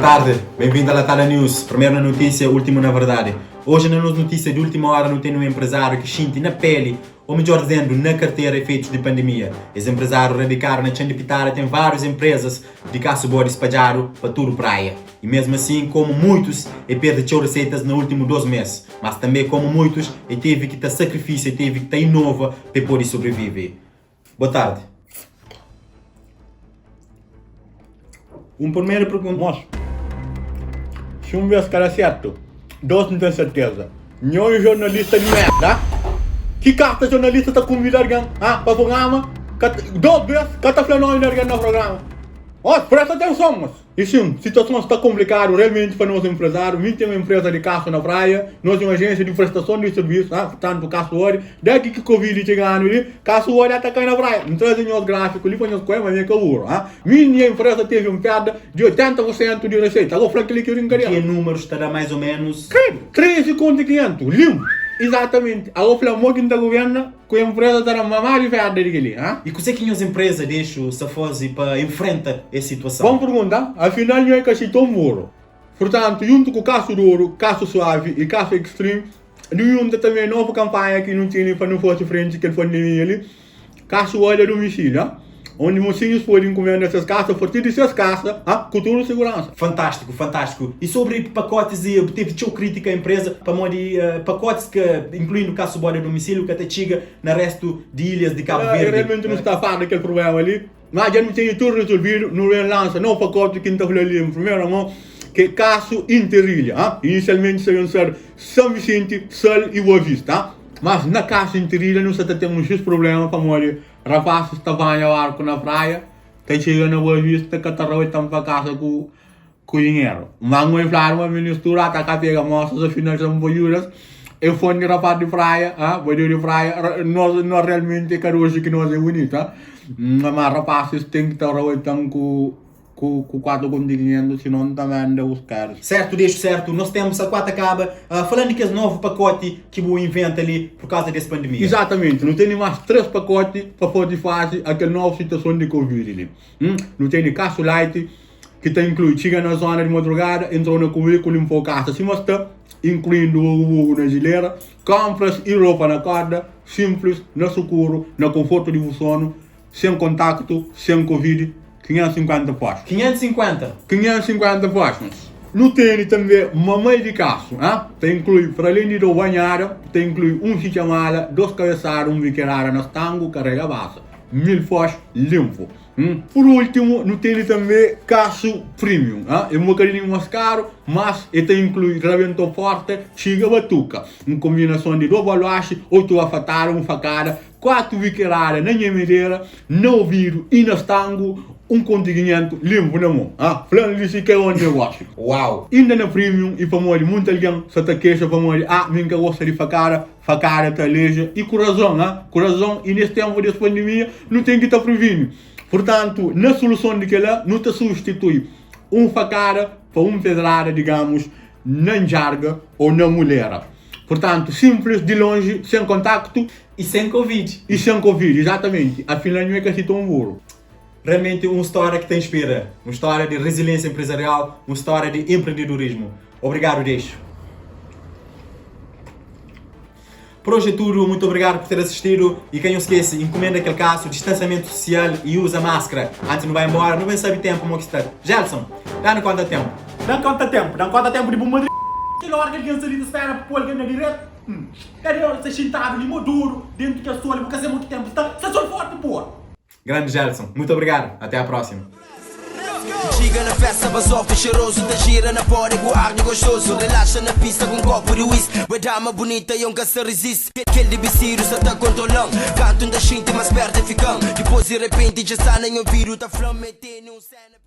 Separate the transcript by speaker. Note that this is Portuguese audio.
Speaker 1: tarde, bem-vindo à Latada News. Primeira notícia, última na verdade. Hoje na notícia de última hora não tem um empresário que sente na pele, ou melhor dizendo, na carteira, efeitos de pandemia. Esse empresário radicaram na Chandipitara tem várias empresas de caça-bode espalhado para tudo praia. E mesmo assim, como muitos, perdeu receitas nos últimos 2 meses. Mas também como muitos, teve que ter sacrifício, teve que ter inova para poder sobreviver. Boa tarde. Primeira pergunta.
Speaker 2: Moço, se esse cara é certo, dois não tem certeza. Não é jornalista de merda. Que carta jornalista está convidando alguém para o programa? 2 vezes, que está falando alguém no programa. Ó, presta atenção, moço. E sim, a situação está complicada realmente para nós empresários. Nós temos uma empresa de caça na praia, nós temos uma agência de prestação de serviço, portanto, caça-olho. Daqui que o Covid chegando ali, caça-olho até cair na praia. Não trazem os gráficos ali para nós comer, mas é que eu ouro. Minha empresa teve uma perda de 80% de receita. Agora, Frank, ele quer encarar.
Speaker 1: Que número estará mais ou menos?
Speaker 2: 13,500, limpo. Exatamente. Agora, Flamengo que está governo, com a empresa está na mamar e perda daquele.
Speaker 1: E como é que as empresas deixam se fosse para enfrentar essa situação?
Speaker 2: Vamos perguntar. Afinal, não é que se tão muro. Portanto, junto com o Caço Duro, Caço Suave e Caço Extreme, junto também nova campanha que não tinha para não fosse frente que ele foi nele, Caço Olho a domicílio, onde mocinhos podem comer nessas caças, a partir dessas caças, cultura e segurança.
Speaker 1: Fantástico, fantástico. E sobre pacotes, teve crítica à empresa para pacotes que, incluindo Caço Olho a domicílio, que até chega no resto de ilhas de Cabo Verde.
Speaker 2: Realmente não está fácil aquele problema ali, mas já não tem tudo resolvido, não lança, não pacote que não está falando ali em primeira mão, que é Caço Interilha. Inicialmente seriam ser São Vicente, Sol e Boa Vista, mas na Caço Interilha não se tem muitos problemas para morrer. Rapazes estavam a arco na praia, que chegam na Boa Vista, que estão para casa com dinheiro. Mas não é claro, uma mistura, até que pega moças, afinal são boiuras, e foi de rapaz de praia, boiuras de praia, nós realmente é hoje que nós é bonito, mas rapazes têm que estar então com 4,500, senão também anda os caras.
Speaker 1: Certo, deixo certo. Nós temos a 4 acaba falando que esse novo pacote que o inventa ali por causa dessa pandemia.
Speaker 2: Exatamente, não tem mais 3 pacotes para poder fazer aquela nova situação de Covid ali. Não tem Caço Light, que está incluído, chega na zona de madrugada, entrou no currículo, limpou a casa, se mostra, incluindo o na geleira, compras e roupa na corda, simples, no seguro, no conforto de sono, sem contacto, sem Covid. 550 postos. 550 postos. No tem também uma meia de caço, tem inclui, para além de do banheiro, tem inclui um chichamala, 2 cabeçados, um biqueirara no estango, carrega baixa. 1000 postos limpo. Por último, no tem também caço premium, é um bocadinho mais caro, mas ele inclui rebento forte, chiga batuca, uma combinação de 2 baloches, 8 afataram, 1 facada, 4 biqueiraras na nhemedeira, no vidro e no estango, um contingente limpo na mão. Falando disso que é um negócio.
Speaker 1: Uau!
Speaker 2: Ainda na premium e para morrer, muita alguém se te queixa para morrer, minha gosta de facada está leja e coração, coração, e nesse tempo de pandemia não tem que estar prevenido. Portanto, na solução daquela, não te substitui um facada para uma pedrada, digamos, na jarga ou na mulher. Portanto, simples, de longe, sem contacto.
Speaker 1: E sem Covid.
Speaker 2: E sem Covid, exatamente. Afinal, não é que se tão burro.
Speaker 1: Realmente uma história que te inspira. Uma história de resiliência empresarial, uma história de empreendedorismo. Obrigado, Deixo. Por hoje é tudo, muito obrigado por ter assistido e quem não esquece, encomenda aquele caso, distanciamento social e usa máscara. Antes não vai embora, não vai saber tempo como é que está. Gelson, dá-me quanto tempo?
Speaker 2: Dá quanto tempo de bomba de que hora que alguém ali espera para pôr alguém na direita? Cadê hora de ser sentado ali, duro, dentro que a sua, porque faz muito tempo, está só forte, pô.
Speaker 1: Grande Gelson, muito obrigado, até a próxima.
Speaker 3: Chega na festa, basofa cheiroso, tá gira na fora igual arne gostoso. Relaxa na pista com um copo de whisky. Vai dama bonita e um que se resiste. Aquele de biciro só tá controlando. Canto da gente mais perto e ficando. Depois de repente já está nem ouvido, tá flamengo, tem um cena.